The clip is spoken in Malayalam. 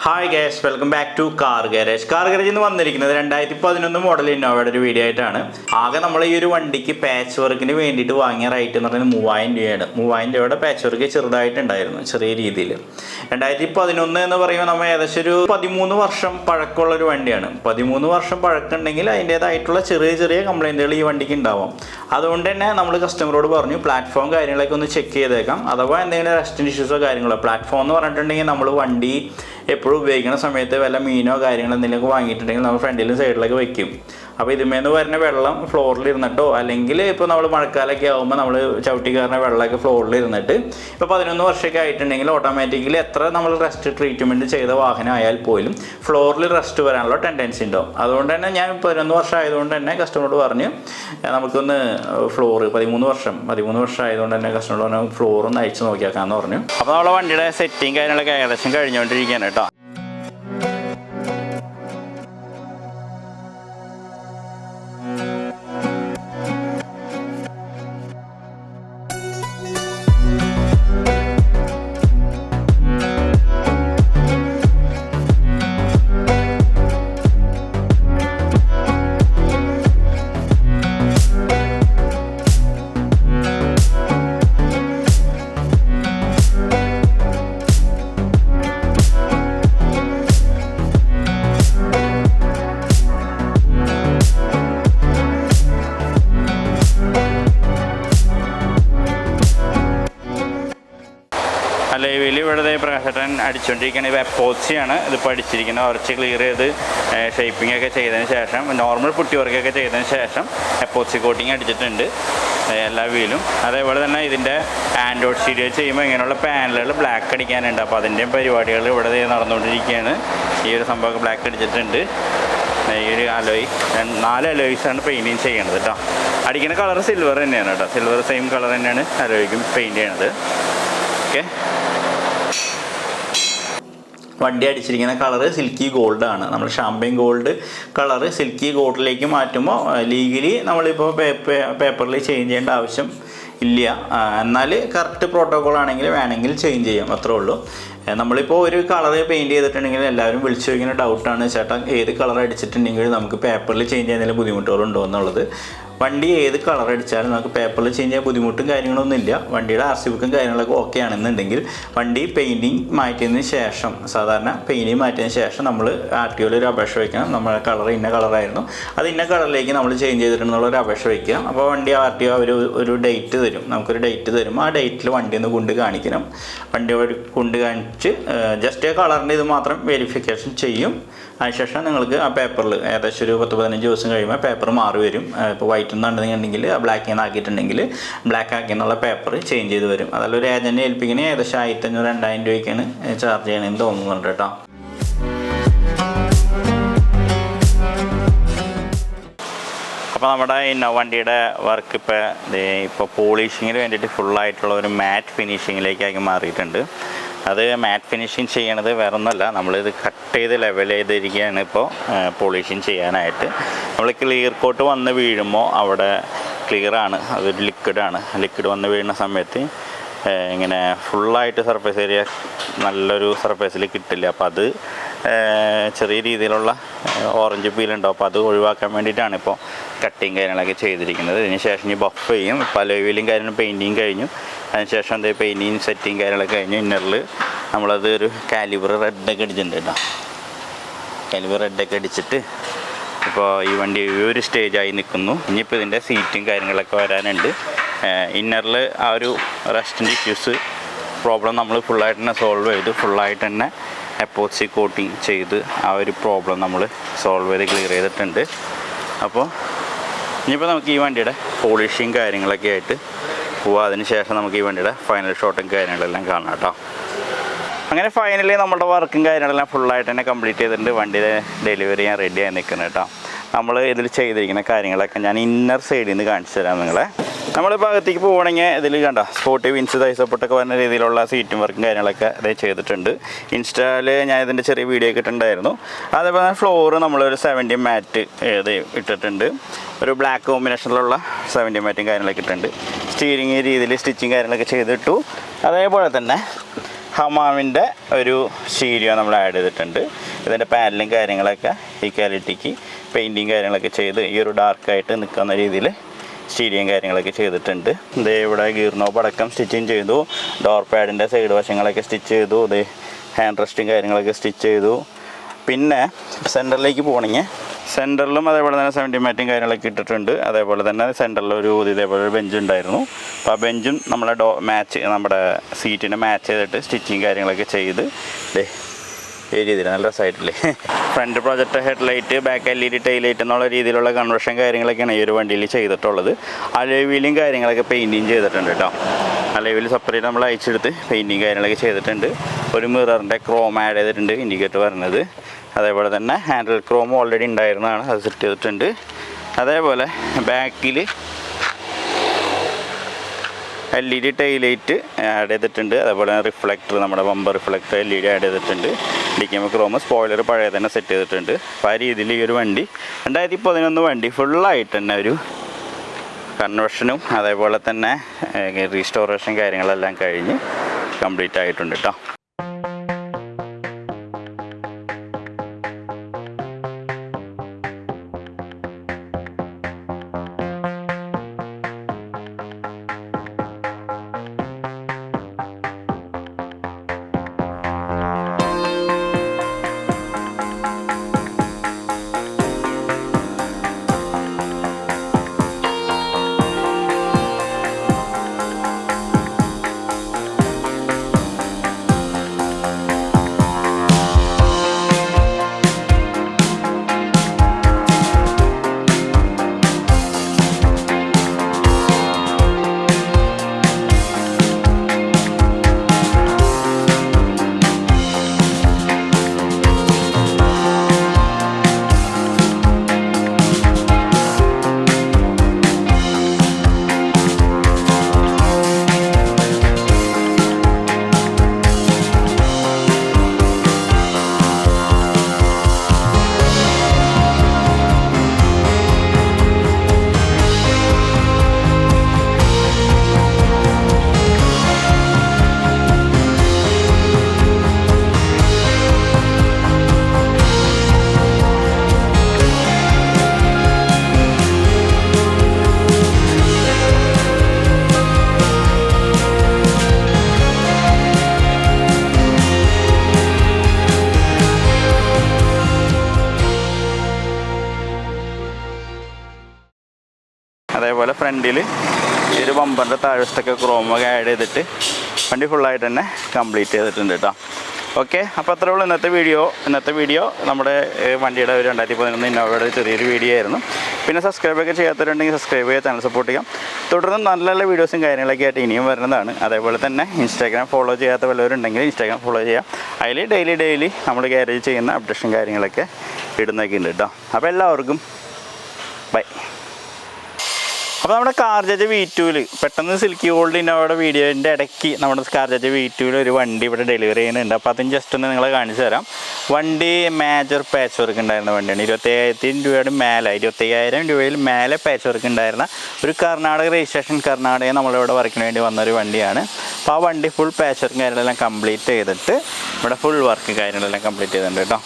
Hi guys, welcome back to Car Garage. Car Garage in the one the 2011 model Innova video. Aga നമ്മൾ ഈ ഒരു വണ്ടിക്ക് പാച്ച് വർക്കിന് വേണ്ടിയിട്ട് വാങ്ങിയ റേറ്റ് എന്ന് പറയുന്നത് 3000 രൂപയുടെ പാച്ച് വർക്ക് ചെറുതായിട്ടുണ്ടായിരുന്നു ചെറിയ രീതിയിൽ 2011 എന്ന് പറയുമ്പോൾ നമ്മൾ ഏകദേശം ഒരു 13 വർഷം പഴക്കമുള്ള ഒരു വണ്ടിയാണ് 13 വർഷം പഴക്കമുണ്ടെങ്കിൽ അതിൻ്റേതായിട്ടുള്ള ചെറിയ കംപ്ലൈൻറ്റുകൾ ഈ വണ്ടിക്ക് ഉണ്ടാവും അതുകൊണ്ട് തന്നെ നമ്മൾ കസ്റ്റമറോട് പറഞ്ഞു പ്ലാറ്റ്ഫോം കാര്യങ്ങളൊക്കെ ഒന്ന് ചെക്ക് ചെയ്തേക്കാം അഥവാ എന്തെങ്കിലും റെസ്റ്റിംഗ് ഇഷ്യൂസോ കാര്യങ്ങളോ പ്ലാറ്റ്ഫോം എന്ന് പറഞ്ഞിട്ടുണ്ടെങ്കിൽ നമ്മൾ വണ്ടി എപ്പോഴും ഉപയോഗിക്കുന്ന സമയത്ത് വല്ല മീനോ കാര്യങ്ങളോ എന്തെങ്കിലുമൊക്കെ വാങ്ങിയിട്ടുണ്ടെങ്കിൽ നമ്മൾ ഫ്രണ്ടിലും സൈഡിലൊക്കെ വെക്കും അപ്പോൾ ഇതിന്മേന്ന് വരുന്ന വെള്ളം ഫ്ലോറിൽ ഇരുന്നിട്ടോ അല്ലെങ്കിൽ ഇപ്പോൾ നമ്മൾ മഴക്കാലമൊക്കെ ആകുമ്പോൾ നമ്മൾ ചവിട്ടി കയറുന്ന വെള്ളമൊക്കെ ഫ്ലോറിൽ ഇരുന്നിട്ട് ഇപ്പോൾ 11 വർഷമൊക്കെ ആയിട്ടുണ്ടെങ്കിൽ ഓട്ടോമാറ്റിക്കലി എത്ര നമ്മൾ റെസ്റ്റ് ട്രീറ്റ്മെൻറ്റ് ചെയ്ത വാഹനം ആയാൽ പോലും ഫ്ലോറിൽ റെസ്റ്റ് വരാനുള്ള ടെൻഡൻസി ഉണ്ടാവും അതുകൊണ്ട് തന്നെ ഞാൻ 11 വർഷം ആയതുകൊണ്ട് തന്നെ കസ്റ്റമറോട് പറഞ്ഞു നമുക്കൊന്ന് ഫ്ലോർ 13 വർഷം ആയതുകൊണ്ട് തന്നെ കസ്റ്റമറോട് പറഞ്ഞു ഫ്ലോർ ഒന്ന് അയച്ച് നോക്കിയാക്കാന്ന് പറഞ്ഞു അപ്പോൾ നമ്മളെ വണ്ടിയുടെ സെറ്റിങ് കാര്യങ്ങളൊക്കെ ഏകദേശം കഴിഞ്ഞുകൊണ്ടിരിക്കുകയാണ് കേട്ടോ ലൈവിൽ ഇവിടെ പ്രകാശട്ടൻ അടിച്ചുകൊണ്ടിരിക്കുന്നത് എപ്പോക്സിയാണ് ഇതിപ്പോൾ അടിച്ചിരിക്കുന്നത് കുറച്ച് ക്ലിയർ ചെയ്ത് ഷേപ്പിംഗ് ഒക്കെ ചെയ്തതിന് ശേഷം നോർമൽ പുട്ടി വർക്കൊക്കെ ചെയ്തതിന് ശേഷം എപ്പോക്സി കോട്ടിങ് അടിച്ചിട്ടുണ്ട് എല്ലാ വീലും അതേപോലെ തന്നെ ഇതിൻ്റെ ആൻഡ്രോയിഡ് സ്റ്റീരിയോ ചെയ്യുമ്പോൾ ഇങ്ങനെയുള്ള പാനലുകൾ ബ്ലാക്ക് അടിക്കാനുണ്ട് അപ്പോൾ അതിൻ്റെയും പരിപാടികൾ ഇവിടെ നടന്നുകൊണ്ടിരിക്കുകയാണ് ഈ ഒരു സംഭവമൊക്കെ ബ്ലാക്ക് അടിച്ചിട്ടുണ്ട് ഈ ഒരു അലോയ് 4 അലോയ്സാണ് പെയിൻറ്റിങ് ചെയ്യണത് കേട്ടോ അടിക്കുന്ന കളർ സിൽവർ തന്നെയാണ് കേട്ടോ സിൽവർ സെയിം കളർ തന്നെയാണ് അലോയ്ക്കും പെയിൻറ്റ് ചെയ്യണത് ഓക്കെ വണ്ടി അടിച്ചിരിക്കുന്ന കളറ് സിൽക്കി ഗോൾഡ് ആണ് നമ്മൾ ഷാമ്പയിൻ ഗോൾഡ് കളറ് സിൽക്കി ഗോൾഡിലേക്ക് മാറ്റുമ്പോൾ ലീഗലി നമ്മളിപ്പോൾ പേപ്പറിൽ ചേഞ്ച് ചെയ്യേണ്ട ആവശ്യം ഇല്ല എന്നാൽ കറക്റ്റ് പ്രോട്ടോക്കോൾ ആണെങ്കിൽ വേണമെങ്കിൽ ചേഞ്ച് ചെയ്യാം അത്രേ ഉള്ളൂ നമ്മളിപ്പോൾ ഒരു കളർ പെയിൻറ്റ് ചെയ്തിട്ടുണ്ടെങ്കിൽ എല്ലാവരും വിളിച്ചു ചോദിക്കുന്ന ഡൗട്ടാണ് ചേട്ടാ ഏത് കളർ അടിച്ചിട്ടുണ്ടെങ്കിൽ നമുക്ക് പേപ്പറിൽ ചേഞ്ച് ചെയ്യുന്നതിൽ ബുദ്ധിമുട്ടുകളുണ്ടോ എന്നുള്ളത് വണ്ടി ഏത് കളർ അടിച്ചാലും നമുക്ക് പേപ്പറിൽ ചേഞ്ച് ചെയ്യാൻ ബുദ്ധിമുട്ടും കാര്യങ്ങളൊന്നും ഇല്ല വണ്ടിയുടെ RC ബുക്കും കാര്യങ്ങളൊക്കെ ഓക്കെ ആണെന്നുണ്ടെങ്കിൽ വണ്ടി പെയിൻറ്റിങ് മാറ്റിയതിന് ശേഷം സാധാരണ പെയിൻറ്റിങ് മാറ്റിയതിന് ശേഷം നമ്മൾ RTOയിൽ ഒരു അപേക്ഷ വയ്ക്കണം നമ്മുടെ കളർ ഇന്ന കളറായിരുന്നു അത് ഇന്ന കളറിലേക്ക് നമ്മൾ ചേഞ്ച് ചെയ്തിട്ടുണ്ടെന്നുള്ളൊരു അപേക്ഷ വയ്ക്കുക അപ്പോൾ വണ്ടി RTO അവർ ഒരു ഡേറ്റ് തരും നമുക്കൊരു ഡേറ്റ് തരും ആ ഡേറ്റിൽ വണ്ടി ഒന്ന് കൊണ്ട് കാണിക്കണം വണ്ടി കൊണ്ട് കാണിച്ച് ജസ്റ്റ് ആ കളറിൻ്റെ ഇത് മാത്രം വെരിഫിക്കേഷൻ ചെയ്യും അതിനുശേഷം നിങ്ങൾക്ക് ആ പേപ്പറിൽ ഏകദേശം ഒരു 10-15 ദിവസം കഴിയുമ്പോൾ പേപ്പർ മാറി വരും ഇപ്പോൾ വൈറ്റ് എന്നുണ്ടെന്നുണ്ടെങ്കിൽ ബ്ലാക്ക് ആക്കിയിട്ടുണ്ടെങ്കിൽ ബ്ലാക്ക് ആക്കിയെന്നുള്ള പേപ്പർ ചേഞ്ച് ചെയ്ത് വരും അതല്ല ഒരു ഏജൻറ്റിനെ ഏൽപ്പിക്കണേ ഏകദേശം 1500-2000 രൂപയ്ക്കാണ് ചാർജ് ചെയ്യണമെന്ന് തോന്നുന്നുണ്ട് കേട്ടോ അപ്പോൾ നമ്മുടെ ഇന്നോവ വണ്ടിയുടെ വർക്ക് ഇപ്പോൾ പോളിഷിങ്ങിന് വേണ്ടിയിട്ട് ഫുള്ളായിട്ടുള്ള ഒരു മാറ്റ് ഫിനിഷിങ്ങിലേക്കാക്കി മാറിയിട്ടുണ്ട് അത് മാറ്റ് ഫിനിഷിങ് ചെയ്യണത് വേറെ ഒന്നുമല്ല നമ്മളിത് കട്ട് ചെയ്ത് ലെവൽ ചെയ്തിരിക്കുകയാണ് ഇപ്പോൾ പോളിഷിങ് ചെയ്യാനായിട്ട് നമ്മൾ ക്ലിയർ കോട്ട് വന്ന് വീഴുമ്പോൾ അവിടെ ക്ലിയറാണ് അതൊരു ലിക്വിഡ് വന്ന് വീഴുന്ന സമയത്ത് ഇങ്ങനെ ഫുള്ളായിട്ട് സർഫേസ് ഏരിയ നല്ലൊരു സർഫേസിൽ കിട്ടില്ല അപ്പോൾ അത് ചെറിയ രീതിയിലുള്ള ഓറഞ്ച് പീലുണ്ടാവും അപ്പോൾ അത് ഒഴിവാക്കാൻ വേണ്ടിയിട്ടാണ് ഇപ്പോൾ കട്ടിങ് കാര്യങ്ങളൊക്കെ ചെയ്തിരിക്കുന്നത് ഇതിന് ശേഷം ഈ ബഫ് ചെയ്യും ഇപ്പോൾ അലോയിലും കാര്യങ്ങളും പെയിൻറ്റിങ് കഴിഞ്ഞു അതിനുശേഷം എന്താ പെയിൻറ്റിങ് സെറ്റിങ് കാര്യങ്ങളൊക്കെ കഴിഞ്ഞു ഇന്നറിൽ നമ്മളത് ഒരു കാലിബർ റെഡൊക്കെ അടിച്ചിട്ടുണ്ട് കേട്ടോ കാലിബർ റെഡൊക്കെ അടിച്ചിട്ട് ഇപ്പോൾ ഈ വണ്ടി ഒരു സ്റ്റേജായി നിൽക്കുന്നു ഇനിയിപ്പോൾ ഇതിൻ്റെ സീറ്റും കാര്യങ്ങളൊക്കെ വരാനുണ്ട് ഇന്നറിൽ ആ ഒരു റസ്റ്റിൻ്റെ ഇഷ്യൂസ് പ്രോബ്ലം നമ്മൾ ഫുള്ളായിട്ട് തന്നെ സോൾവ് ചെയ്ത് ഫുള്ളായിട്ട് തന്നെ എപ്പോക്സി കോട്ടിങ് ചെയ്ത് ആ ഒരു പ്രോബ്ലം നമ്മൾ സോൾവ് ചെയ്ത് ക്ലിയർ ചെയ്തിട്ടുണ്ട് അപ്പോൾ ഇനിയിപ്പോൾ നമുക്ക് ഈ വണ്ടിയുടെ പോളിഷിങ് കാര്യങ്ങളൊക്കെ ആയിട്ട് പോവുക അതിന് ശേഷം നമുക്ക് ഈ വണ്ടിയുടെ ഫൈനൽ ഷോട്ടും കാര്യങ്ങളെല്ലാം കാണാം കേട്ടോ അങ്ങനെ ഫൈനലി നമ്മുടെ വർക്കും കാര്യങ്ങളെല്ലാം ഫുള്ളായിട്ട് തന്നെ കംപ്ലീറ്റ് ചെയ്തിട്ടുണ്ട് വണ്ടി ഡെലിവറി ചെയ്യാൻ റെഡിയായി നിൽക്കുന്നത് കേട്ടോ നമ്മൾ ഇതിൽ ചെയ്തിരിക്കുന്ന കാര്യങ്ങളൊക്കെ ഞാൻ ഇന്നർ സൈഡിൽ നിന്ന് കാണിച്ചു തരാം നിങ്ങളെ നമ്മളിപ്പോൾ അകത്തേക്ക് പോകണമെങ്കിൽ ഇതിൽ കണ്ട സ്പോർട്ടി വിൻസ് തൈസപ്പൊട്ടൊക്കെ വരുന്ന രീതിയിലുള്ള സീറ്റും വർക്കും കാര്യങ്ങളൊക്കെ ഇത് ചെയ്തിട്ടുണ്ട് ഇൻസ്റ്റായിൽ ഞാൻ ഇതിൻ്റെ ചെറിയ വീഡിയോ ഒക്കെ ഇട്ടിട്ടുണ്ടായിരുന്നു അതേപോലെ തന്നെ ഫ്ലോറ് നമ്മളൊരു 70 മാറ്റ് ഇത് ഇട്ടിട്ടുണ്ട് ഒരു ബ്ലാക്ക് കോമ്പിനേഷനിലുള്ള 70 മാറ്റും കാര്യങ്ങളൊക്കെ ഇട്ടിട്ടുണ്ട് സ്റ്റിയറിങ് രീതിയിൽ സ്റ്റിച്ചിങ് കാര്യങ്ങളൊക്കെ ചെയ്തിട്ടു അതേപോലെ തന്നെ ഹമാമിൻ്റെ ഒരു സ്റ്റീരിയോ നമ്മൾ ആഡ് ചെയ്തിട്ടുണ്ട്. ഇതിൻ്റെ പാനലും കാര്യങ്ങളൊക്കെ ഈക്വാലിറ്റിക്ക് പെയിൻറ്റിങ് കാര്യങ്ങളൊക്കെ ചെയ്ത് ഈ ഒരു ഡാർക്കായിട്ട് നിൽക്കുന്ന രീതിയിൽ സ്റ്റീരിയോയും കാര്യങ്ങളൊക്കെ ചെയ്തിട്ടുണ്ട്. ഇത് ഇവിടെ ഗിയർ നോബ് അടക്കം സ്റ്റിച്ചിങ് ചെയ്തു. ഡോർ പാഡിൻ്റെ സൈഡ് വശങ്ങളൊക്കെ സ്റ്റിച്ച് ചെയ്തു. ഇത് ഹാൻഡ് റെസ്റ്റും കാര്യങ്ങളൊക്കെ സ്റ്റിച്ച് ചെയ്തു. പിന്നെ സെൻറ്ററിലേക്ക് പോകണമെങ്കിൽ സെൻറ്ററിലും അതേപോലെ തന്നെ 70 മാറ്റും കാര്യങ്ങളൊക്കെ ഇട്ടിട്ടുണ്ട്. അതേപോലെ തന്നെ സെൻറ്ററിൽ ഒരു ഇതേപോലെ ഒരു ബെഞ്ച് ഉണ്ടായിരുന്നു. അപ്പോൾ ആ ബെഞ്ചും നമ്മളെ നമ്മുടെ സീറ്റിനെ മാച്ച് ചെയ്തിട്ട് സ്റ്റിച്ചിങ് കാര്യങ്ങളൊക്കെ ചെയ്ത് ഈ രീതിയിൽ നല്ല രസമായിട്ടില്ലേ. Front projector headlight, back LED taillight എന്നുള്ള രീതിയിലുള്ള കൺവേർഷൻ കാര്യങ്ങളൊക്കെയാണ് ഈ ഒരു വണ്ടിയിൽ ചെയ്തിട്ടുള്ളത്. അലോയ് വീലും കാര്യങ്ങളൊക്കെ പെയിൻറ്റിങ് ചെയ്തിട്ടുണ്ട് കേട്ടോ. അലോയ് വീൽ സെപ്പറേറ്റ് നമ്മൾ അയച്ചെടുത്ത് പെയിൻറ്റിങ് കാര്യങ്ങളൊക്കെ ചെയ്തിട്ടുണ്ട്. ഒരു മിററിൻ്റെ ക്രോം ആഡ് ചെയ്തിട്ടുണ്ട്, ഇൻഡിക്കേറ്റർ വരുന്നത്. അതേപോലെ തന്നെ ഹാൻഡിൽ ക്രോം ഓൾറെഡി ഉണ്ടായിരുന്നതാണ്, അത് സെറ്റ് ചെയ്തിട്ടുണ്ട്. അതേപോലെ ബാക്കിൽ LED ടൈലൈറ്റ് ആഡ് ചെയ്തിട്ടുണ്ട്. അതേപോലെ റിഫ്ലക്ടർ, നമ്മുടെ ബമ്പർ റിഫ്ലക്ടർ LED ആഡ് ചെയ്തിട്ടുണ്ട്. ഡിക്കിമ ക്രോം, സ്പോയിലർ പഴയ തന്നെ സെറ്റ് ചെയ്തിട്ടുണ്ട്. അപ്പോൾ ആ രീതിയിൽ ഈ ഒരു വണ്ടി 2011 വണ്ടി ഫുള്ളായിട്ട് തന്നെ ഒരു കൺവേർഷനും അതേപോലെ തന്നെ റീസ്റ്റോറേഷൻ കാര്യങ്ങളെല്ലാം കഴിഞ്ഞ് കംപ്ലീറ്റ് ആയിട്ടുണ്ട് കേട്ടോ. അതേപോലെ ഫ്രണ്ടിൽ ഈ ഒരു ബമ്പറിൻ്റെ താഴ്വശത്തൊക്കെ ക്രോമൊക്കെ ആഡ് ചെയ്തിട്ട് വണ്ടി ഫുള്ളായിട്ട് തന്നെ കംപ്ലീറ്റ് ചെയ്തിട്ടുണ്ട് കേട്ടോ. ഓക്കെ, അപ്പോൾ അത്രേ ഉള്ളൂ ഇന്നത്തെ വീഡിയോ. നമ്മുടെ വണ്ടിയുടെ ഒരു 2011 ഇന്നോവയുടെ ചെറിയൊരു വീഡിയോ ആയിരുന്നു. പിന്നെ സബ്സ്ക്രൈബൊക്കെ ചെയ്യാത്തവരുണ്ടെങ്കിൽ സബ്സ്ക്രൈബ് ചെയ്യുക, ചാനൽ സപ്പോർട്ട് ചെയ്യാം. തുടർന്ന് നല്ല നല്ല വീഡിയോസും കാര്യങ്ങളൊക്കെ ആയിട്ട് ഇനിയും വരുന്നതാണ്. അതേപോലെ തന്നെ ഇൻസ്റ്റാഗ്രാം ഫോളോ ചെയ്യാത്ത വല്ലവരുണ്ടെങ്കിൽ ഇൻസ്റ്റാഗ്രാം ഫോളോ ചെയ്യാം. അതിൽ ഡെയിലി നമ്മൾ ഗാരേജ് ചെയ്യുന്ന അപ്ഡേഷൻ കാര്യങ്ങളൊക്കെ ഇടുന്നൊക്കെ ഉണ്ട് കേട്ടോ. അപ്പോൾ എല്ലാവർക്കും ബൈ. അപ്പോൾ നമ്മുടെ CarJJ V2 പെട്ടെന്ന് സിൽക്കി ഗോൾഡ് ഇന്നോവയുടെ വീഡിയോൻ്റെ ഇടയ്ക്ക് നമ്മുടെ CarJJ V2 ഒരു വണ്ടി ഇവിടെ ഡെലിവറി ചെയ്യുന്നുണ്ട്. അപ്പോൾ അതും ജസ്റ്റ് ഒന്ന് നിങ്ങളെ കാണിച്ചു തരാം. വണ്ടി മേജർ പാച്ച് വർക്ക് ഉണ്ടായിരുന്ന വണ്ടിയാണ്. 25,000 രൂപയുടെ മേലെ, 25,000 രൂപയിൽ മേലെ പാച്ച് വർക്ക് ഉണ്ടായിരുന്ന ഒരു കർണാടക രജിസ്ട്രേഷൻ, കർണാടകയിൽ നമ്മളിവിടെ വർക്കിന് വേണ്ടി വന്നൊരു വണ്ടിയാണ്. അപ്പോൾ ആ വണ്ടി ഫുൾ പാച്ച് വർക്ക് കാര്യങ്ങളെല്ലാം കംപ്ലീറ്റ് ചെയ്തിട്ട് ഇവിടെ ഫുൾ വർക്ക് കാര്യങ്ങളെല്ലാം കംപ്ലീറ്റ് ചെയ്തിട്ടുണ്ട് കേട്ടോ.